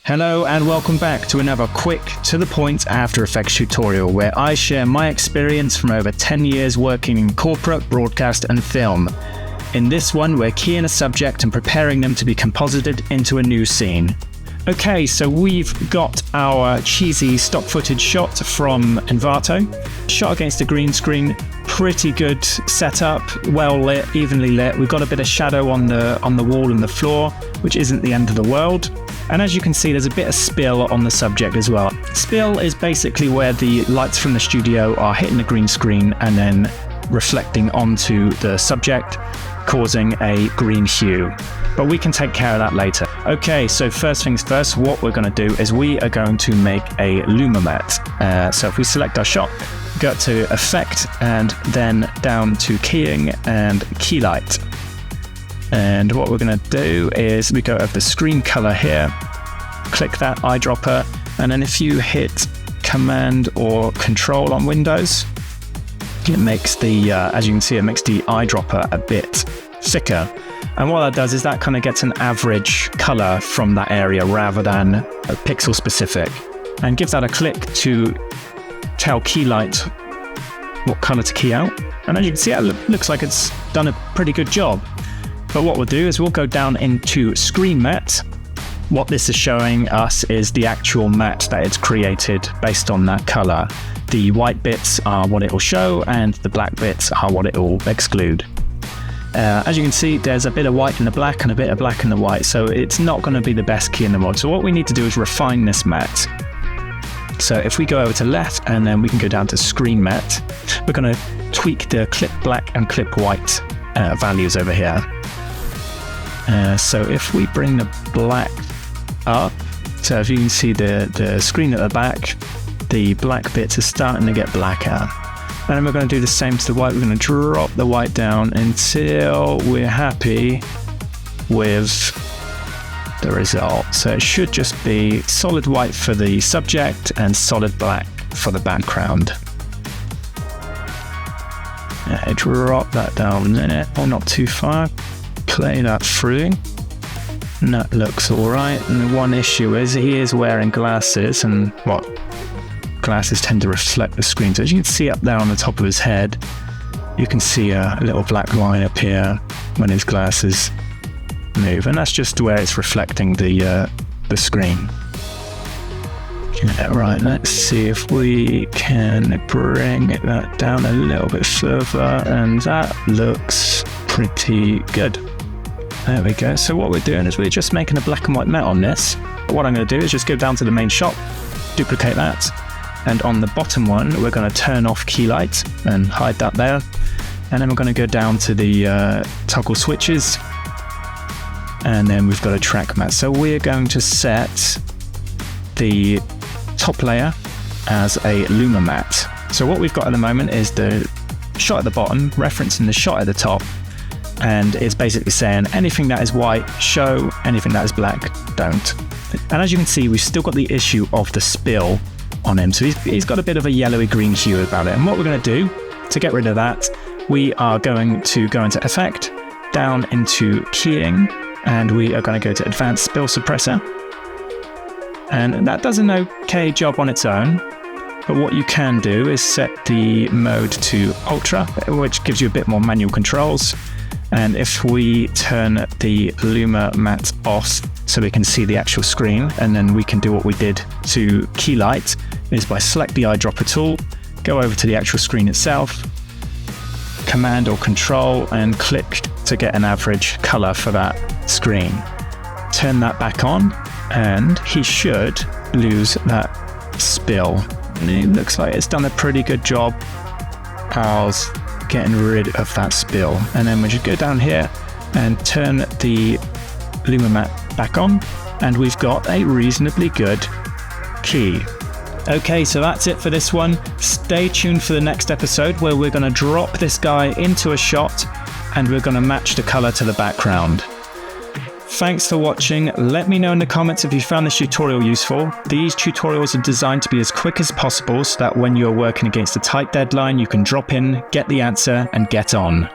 Hello and welcome back to another quick, to the point After Effects tutorial where I share my experience from over 10 years working in corporate, broadcast and film. In this one, we're keying a subject and preparing them to be composited into a new scene. Okay, so we've got our cheesy stock footage shot from Envato, shot against a green screen. Pretty good setup, well lit, evenly lit. We've got a bit of shadow on the wall and the floor, which isn't the end of the world. And as you can see, there's a bit of spill on the subject as well. Spill is basically where the lights from the studio are hitting the green screen and then reflecting onto the subject, causing a green hue. But we can take care of that later. Okay, so first things first, what we're going to do is we are going to make a Luma matte. So if we select our shot, go to Effect and then down to Keying and Keylight. And what we're going to do is we go over the screen color here, click that eyedropper, and then if you hit Command or Control on Windows, it makes the, as you can see, it makes the eyedropper a bit thicker. And what that does is that kind of gets an average color from that area rather than a pixel specific, and gives that a click to tell Keylight what color to key out. And as you can see, it looks like it's done a pretty good job. But what we'll do is we'll go down into Screen Matte. What this is showing us is the actual matte that it's created based on that color. The white bits are what it will show and the black bits are what it will exclude. As you can see, there's a bit of white in the black and a bit of black in the white, so it's not going to be the best key in the world. So what we need to do is refine this matte. So if we go over to left and then we can go down to Screen Matte, we're going to tweak the clip black and clip white values over here. So if we bring the black up, so if you can see the screen at the back, the black bits are starting to get blacker. And then we're going to do the same to the white. We're going to drop the white down until we're happy with the result. So it should just be solid white for the subject and solid black for the background. Drop that down a minute, or not too far. Play that through, and that looks alright. And the one issue is he is wearing glasses, and glasses tend to reflect the screen. So as you can see up there on the top of his head, you can see a little black line appear when his glasses move, and that's just where it's reflecting the screen. Right, let's see if we can bring that down a little bit further, and that looks pretty good. There we go. So what we're doing is we're just making a black and white matte on this. But what I'm going to do is just go down to the main shot, duplicate that, and on the bottom one we're going to turn off Keylight and hide that there. And then we're going to go down to the toggle switches, and then we've got a track matte. So we're going to set the top layer as a Luma matte. So what we've got at the moment is the shot at the bottom referencing the shot at the top, and it's basically saying anything that is white show, anything that is black don't. And as you can see, we've still got the issue of the spill on him, so he's got a bit of a yellowy green hue about it. And what we're going to do to get rid of that, we are going to go into Effect, down into Keying, and we are going to go to Advanced Spill Suppressor. And that does an okay job on its own, but what you can do is set the mode to Ultra, which gives you a bit more manual controls. And if we turn the Luma matte off so we can see the actual screen, and then we can do what we did to Keylight, is by select the eyedropper tool, go over to the actual screen itself, Command or Control, and click to get an average color for that screen. Turn that back on, and he should lose that spill. And it looks like it's done a pretty good job as getting rid of that spill. And then we should go down here and turn the Luma matte back on, and we've got a reasonably good key. Okay, so that's it for this one. Stay tuned for the next episode where we're going to drop this guy into a shot and we're going to match the color to the background. Thanks for watching. Let me know in the comments if you found this tutorial useful. These tutorials are designed to be as quick as possible so that when you're working against a tight deadline, you can drop in, get the answer, and get on.